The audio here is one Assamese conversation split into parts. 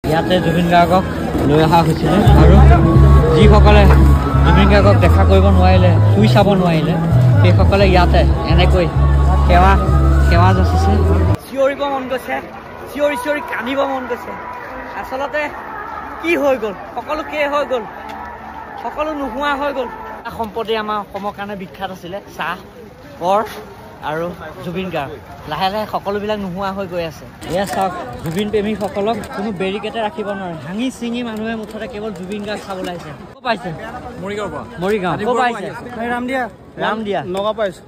ইয়াতে জুবিন গাৰ্গক লৈ অহা হৈছিলে আৰু যিসকলে জুবিন গাৰ্গক দেখা কৰিব নোৱাৰিলে, চুই চাব নোৱাৰিলে, সেইসকলে ইয়াতে এনেকৈ সেৱা যাচিছে। চিঞৰিব মন গৈছে, চিঞৰি চিঞৰি কান্দিব মন গৈছে। আচলতে কি হৈ গ'ল, সকলো কে হৈ গ'ল, সকলো নোহোৱা হৈ গ'ল। সম্পত্তি আমাৰ অসমৰ কাৰণে বিখ্যাত আছিলে, চাহ, কৰ আৰু জুবিন গাৰ্গ। লাহে লাহে সকলোবিলাক নোহোৱা হৈ গৈ আছে। এয়া চাওক, জুবিন প্ৰেমীসকলক কোনো বেৰিকেটে ৰাখিব নোৱাৰে। ভাঙি চিঙি মানুহে মুঠতে কেৱল জুবিন গাৰ্গ চাবলৈ আহিছে। ক'ৰ পাইছে? মৰিগাঁও। ক'ৰ পাইছে? ৰামদিয়া নগাঁও পাইছো।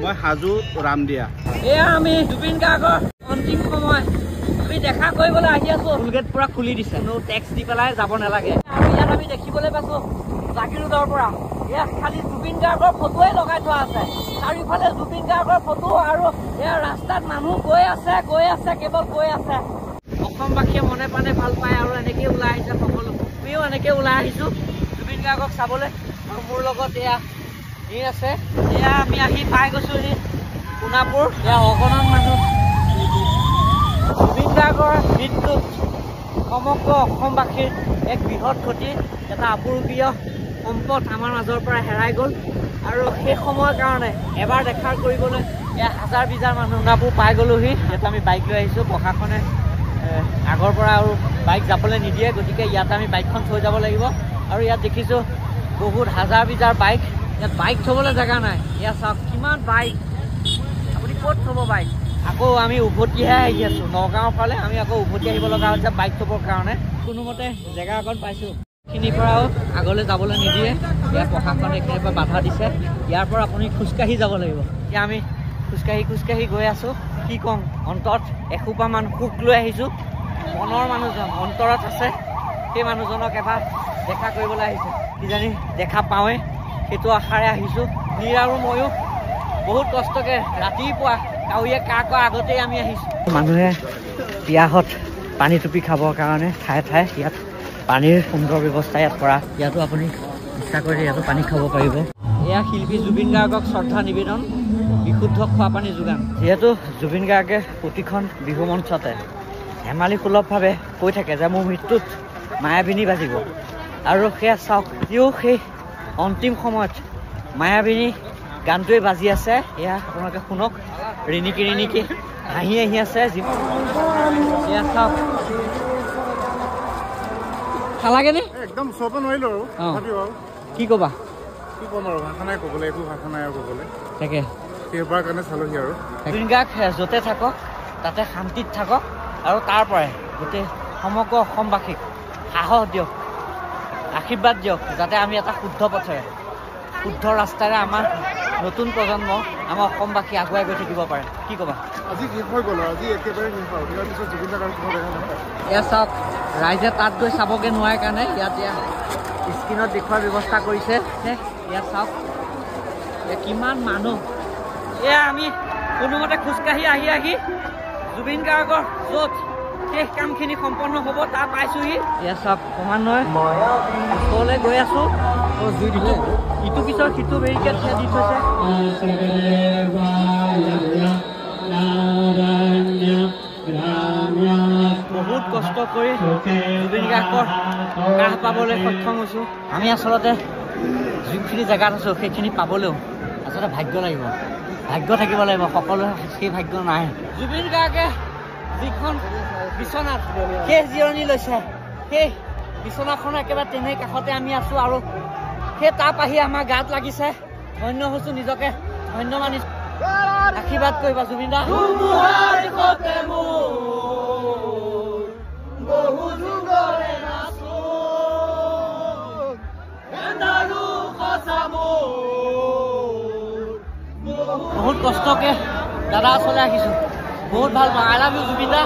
মই হাজো ৰামদিয়া। এয়া আমি জুবিন গাৰ্গৰ অন্তিম সময় আমি দেখা কৰিবলৈ আহি আছো। টোলগেট পুৰা খুলি দিছে, কোনো টেক্স দি পেলাই যাব নালাগে। আৰু ইয়াত আমি দেখিবলৈ পাইছো জাগিৰোডৰ পৰা ইয়াত খালি জুবিন গাৰ্গৰ ফটোৱে লগাই থোৱা আছে। চাৰিওফালে জুবিন গাৰ্গৰ ফটো আৰু এয়া ৰাস্তাত মানুহ গৈ আছে কেৱল গৈ আছে। অসমবাসীয়ে মনে প্ৰাণে ভাল পায় আৰু এনেকে ওলাই আহিছে সকলো। আমিও এনেকে ওলাই আহিছো জুবিন গাৰ্গক চাবলৈ। আৰু মোৰ লগত এয়া আছে, এয়া আমি আহি পাই গৈছোহি সোণাপুৰ। এয়া অগণন মানুহ। জুবিন গাৰ্গৰ মৃত্যুত সমগ্ৰ অসমবাসীৰ এক বৃহৎ ক্ষতি, এটা আপুৰুগীয় সম্পদ আমাৰ মাজৰ পৰা হেৰাই গ'ল। আৰু সেই সময়ৰ কাৰণে এবাৰ দেখা কৰিবলৈ এয়া হাজাৰ বিজাৰ মানুহ সোণাপুৰ পাই গ'লোহি। ইয়াত আমি বাইক লৈ আহিছোঁ। প্ৰশাসনে আগৰ পৰা আৰু বাইক যাবলৈ নিদিয়ে, গতিকে ইয়াত আমি বাইকখন থৈ যাব লাগিব। আৰু ইয়াত দেখিছোঁ বহুত হাজাৰ বিজাৰ বাইক। ইয়াত বাইক থ'বলৈ জেগা নাই। ইয়াত চাওক কিমান বাইক, আপুনি ক'ত থ'ব বাইক? আকৌ আমি উভতিহে আহি আছোঁ নগাঁৱৰ ফালে। আমি আকৌ উভতি আহিব লগা হৈছে বাইক থ'বৰ কাৰণে। কোনোমতে জেগা অকণ পাইছোঁ। এইখিনিৰ পৰাও আগলৈ যাবলৈ নিদিয়ে। ইয়াৰ প্ৰশাসনে এইখিনিৰ পৰা বাধা দিছে। ইয়াৰ পৰা আপুনি খোজকাঢ়ি যাব লাগিব। এতিয়া আমি খোজকাঢ়ি গৈ আছোঁ। কি ক'ম, অন্তৰত এসোপামান সুখ লৈ আহিছোঁ। মনৰ মানুহজন অন্তৰত আছে, সেই মানুহজনক এবাৰ দেখা কৰিবলৈ আহিছোঁ। কিজানি দেখা পাওঁৱে সেইটো আশাৰে আহিছোঁ। নীৰ আৰু ময়ো বহুত কষ্টকে ৰাতিপুৱা কাউৰীয়ে কা কৰা আগতেই আমি আহিছোঁ। মানুহে পিয়াহত পানী টুপি খাবৰ কাৰণে ঠায়ে ঠায়ে ইয়াত পানীৰ সুন্দৰ ব্যৱস্থা ইয়াত কৰা। ইয়াতো আপুনি ইচ্ছা কৰিলে ইয়াতো পানী খাব পাৰিব। এয়া শিল্পী জুবিন গাৰ্গক শ্ৰদ্ধা নিবেদন, বিশুদ্ধ খোৱাপানী যোগান। যিহেতু জুবিন গাৰ্গে প্ৰতিখন বিহু মঞ্চতে ধেমালি সুলভভাৱে কৈ থাকে যে মোৰ মৃত্যুত মায়াবিনী বাজিব। আৰু সেয়া চাওক, সিও সেই অন্তিম সময়ত মায়াবিনী গানটোৱে বাজি আছে। এয়া আপোনালোকে শুনক, ৰিণিকি ৰিণিকি হাঁহি আহি আছে। এয়া চাওক, খালাগেনে? একদম চাব নোৱাৰিলো আৰু কি ক'বা? কি ক'ম আৰু, ভাষা নাই ক'বলৈ, একো ভাষা নাই আৰু ক'বলৈ। তাকে সেইবাৰ কাৰণে চালোহি আৰু। জুবিন গাৰ্গ য'তে থাকক তাতে শান্তিত থাকক, আৰু তাৰ পৰাই গোটেই সমগ্ৰ অসমবাসীক সাহস দিয়ক, আশীৰ্বাদ দিয়ক, যাতে আমি এটা শুদ্ধ পথেৰে, শুদ্ধ ৰাস্তাৰে আমাৰ নতুন প্ৰজন্ম, আমাৰ অসমবাসী আগুৱাই গৈ থাকিব পাৰে। কি ক'বা? আজি শেষ হৈ গ'ল, আজি একেবাৰে শেষ হ'ল। ইয়াৰ পিছত জুবিন গাৰ্গ কোনো দেখা নাপায়। এয়া চাওক, ৰাইজে তাত গৈ চাবগৈ নোৱাৰে কাৰণে ইয়াত স্ক্ৰীণত দেখুৱাৰ ব্যৱস্থা কৰিছে। ইয়াত চাওক কিমান মানুহ। এয়া আমি কোনোমতে খোজকাঢ়ি আহি জুবিন গাৰ্গৰ য'ত শেষ কামখিনি সম্পন্ন হ'ব তাত পাইছোহি। এয়া চাওক, ক্ৰমান্বয়ে ওচৰলৈ গৈ আছোঁ। ইটো পিছৰ সিটো বেৰিকেড দি থৈছে। বহুত কষ্ট কৰি জুবিন গাৰ্গৰ কাষ পাবলৈ সক্ষম হৈছোঁ। আমি আচলতে যোনখিনি জেগাত আছোঁ সেইখিনি পাবলৈও আচলতে ভাগ্য লাগিব, ভাগ্য থাকিব লাগিব। সকলোৱে সেই ভাগ্য নাই। জুবিন গাৰ্গে যিখন বিচনাত শেষ জিৰণি লৈছে, সেই বিচনাখনৰ একেবাৰে তেনেই কাষতে আমি আছোঁ। আৰু সেই তাপ আহি আমাৰ গাত লাগিছে। ধন্য হৈছোঁ, নিজকে ধন্য মানিছোঁ। আশীৰ্বাদ কৰিবা জুবিন দা। বহুত কষ্টকে দাদা ওচৰলৈ আহিছোঁ। বহুত ভাল পাওঁ। আই লাভ ইউ জুবিন দা।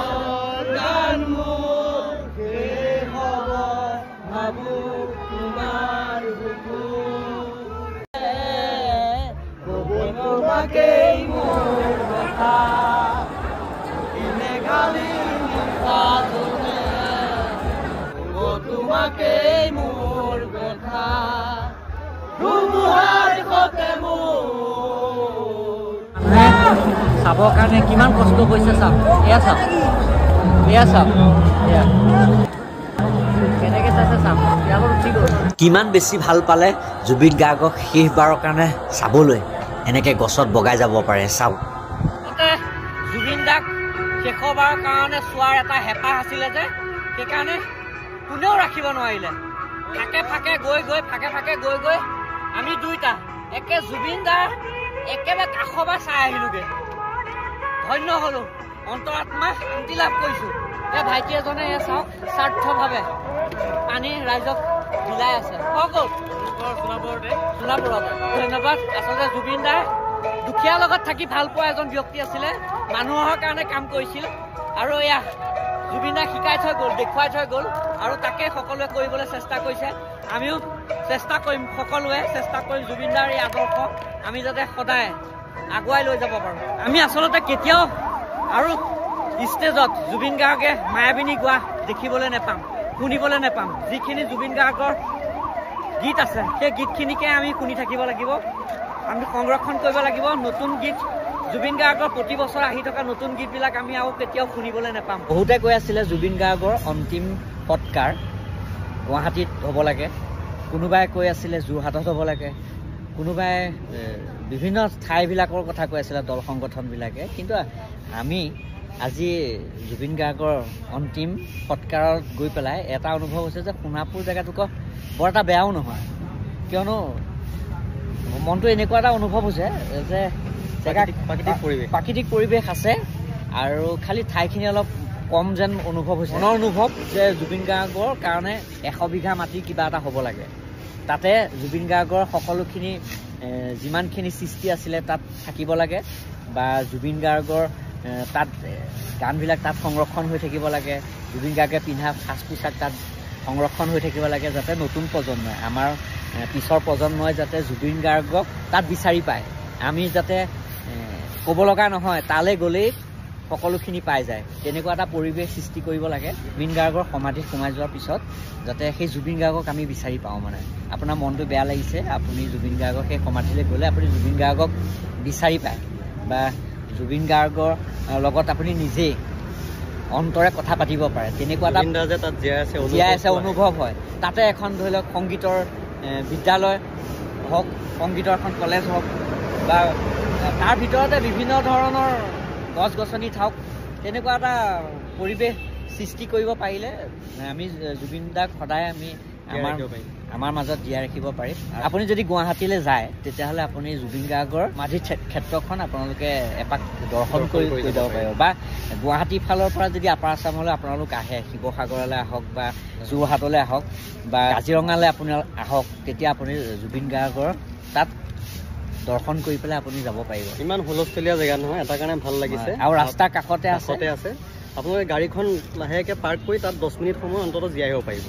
চাবৰ কাৰণে কিমান কষ্ট কৰিছে চাওক। এয়া চাওক, এয়া চাওক, এয়া কিমান বেছি ভাল পালে জুবিন গাৰ্গক শেষবাৰৰ কাৰণে চাবলৈ এনেকৈ গছত বগাই যাব পাৰে চাওক। জুবিন দাক শেষবাৰৰ কাৰণে চোৱাৰ এটা হেঁপাহ আছিলে যে সেইকাৰণে কোনেও ৰাখিব নোৱাৰিলে। ফাকে ফাকে গৈ গৈ আমি দুইটা একে জুবিন দাৰ একেবাৰে কাষৰ পৰা চাই আহিলোগে। ধন্য হলো, অন্তৰাত্মা শান্তি লাভ কৰিছো। এই ভাইটি এজনে চাওক স্বাৰ্থভাৱে পানী ৰাইজক বিলাই আছে। সোণাপুৰত ধন্যবাদ। আচলতে জুবিন দাৰ দুখীয়াৰ লগত থাকি ভাল পোৱা এজন ব্যক্তি আছিলে, মানুহৰ কাৰণে কাম কৰিছিল আৰু এয়া জুবিন দাক শিকাই থৈ গ'ল, দেখুৱাই থৈ গ'ল আৰু তাকে সকলোৱে কৰিবলৈ চেষ্টা কৰিছে। আমিও চেষ্টা কৰিম, সকলোৱে চেষ্টা কৰিম জুবিন দাৰ এই আদৰ্শ আমি যাতে সদায় আগুৱাই লৈ যাব পাৰোঁ। আমি আচলতে কেতিয়াও আৰু ষ্টেজত জুবিন গাৰ্গে মায়াবিনী গোৱা দেখিবলৈ নেপাম, শুনিবলৈ নেপাম। যিখিনি জুবিন গাৰ্গৰ গীত আছে সেই গীতখিনিকে আমি শুনি থাকিব লাগিব, আমি সংৰক্ষণ কৰিব লাগিব। নতুন গীত জুবিন গাৰ্গৰ প্ৰতি বছৰ আহি থকা নতুন গীতবিলাক আমি আৰু কেতিয়াও শুনিবলৈ নেপাম। বহুতে কৈ আছিলে জুবিন গাৰ্গৰ অন্তিম সৎকাৰ গুৱাহাটীত হ'ব লাগে, কোনোবাই কৈ আছিলে যোৰহাটত হ'ব লাগে, কোনোবাই বিভিন্ন ঠাইবিলাকৰ কথা কৈ আছিলে দল সংগঠনবিলাকে। কিন্তু আমি আজি জুবিন গাৰ্গৰ অন্তিম সৎকাৰত গৈ পেলাই এটা অনুভৱ হৈছে যে সোণাপুৰ জেগাটোকো বৰ এটা বেয়াও নহয়, কিয়নো মনটো এনেকুৱা এটা অনুভৱ হৈছে যে প্ৰাকৃতিক পৰিৱেশ আছে আৰু খালি ঠাইখিনি অলপ কম যেন অনুভৱ হৈছে। মনৰ অনুভৱ যে জুবিন গাৰ্গৰ কাৰণে 100 বিঘা মাটি কিবা এটা হ'ব লাগে, তাতে জুবিন গাৰ্গৰ সকলোখিনি যিমানখিনি সৃষ্টি আছিলে তাত থাকিব লাগে, বা জুবিন গাৰ্গৰ তাত গানবিলাক তাত সংৰক্ষণ হৈ থাকিব লাগে, জুবিন গাৰ্গে পিন্ধা সাজ পোছাক তাত সংৰক্ষণ হৈ থাকিব লাগে, যাতে নতুন প্ৰজন্মই, আমাৰ পিছৰ প্ৰজন্মই যাতে জুবিন গাৰ্গক তাত বিচাৰি পায়। আমি যাতে ক'ব লগা নহয়, তালৈ গ'লেই সকলোখিনি পাই যায়, তেনেকুৱা এটা পৰিৱেশ সৃষ্টি কৰিব লাগে। জুবিন গাৰ্গৰ সমাধিত সোমাই যোৱাৰ পিছত যাতে সেই জুবিন গাৰ্গক আমি বিচাৰি পাওঁ। মানে আপোনাৰ মনটো বেয়া লাগিছে, আপুনি জুবিন গাৰ্গৰ সেই সমাধিলৈ গ'লে আপুনি জুবিন গাৰ্গক বিচাৰি পায়, বা জুবিন গাৰ্গৰ লগত আপুনি নিজেই অন্তৰে কথা পাতিব পাৰে, তেনেকুৱা এটা তাত জীয়াই আছে অনুভৱ হয়। তাতে এখন ধৰি লওক সংগীতৰ বিদ্যালয় হওক, সংগীতৰ এখন কলেজ হওক, বা তাৰ ভিতৰতে বিভিন্ন ধৰণৰ গছ গছনি থাকক, তেনেকুৱা এটা পৰিৱেশ সৃষ্টি কৰিব পাৰিলে আমি জুবিন দাক সদায় আমি আমাৰ মাজত জীয়াই ৰাখিব পাৰিম। আপুনি যদি গুৱাহাটীলৈ যায় তেতিয়াহ'লে আপুনি জুবিন গাৰ্গৰ সমাধি ক্ষেত্ৰখন আপোনালোকে এপাক দৰ্শন কৰি যাব পাৰিব, বা গুৱাহাটীৰ ফালৰ পৰা যদি আপাৰ আছামলৈ আপোনালোক আহে, শিৱসাগৰলৈ আহক বা যোৰহাটলৈ আহক বা কাজিৰঙালৈ আপুনি আহক, তেতিয়া আপুনি জুবিন গাৰ্গৰ তাত দৰ্শন কৰি পেলাই আপুনি যাব পাৰিব। ইমান হুলস্থলীয়া জেগা নহয়, এটা কাৰণে ভাল লাগিছে আৰু ৰাস্তাৰ কাষতে আছে। আপোনালোকে গাড়ীখন লাহেকৈ পাৰ্ক কৰি তাত 10 মিনিট সময় অন্ততঃ জীয়াই আহিব পাৰিব।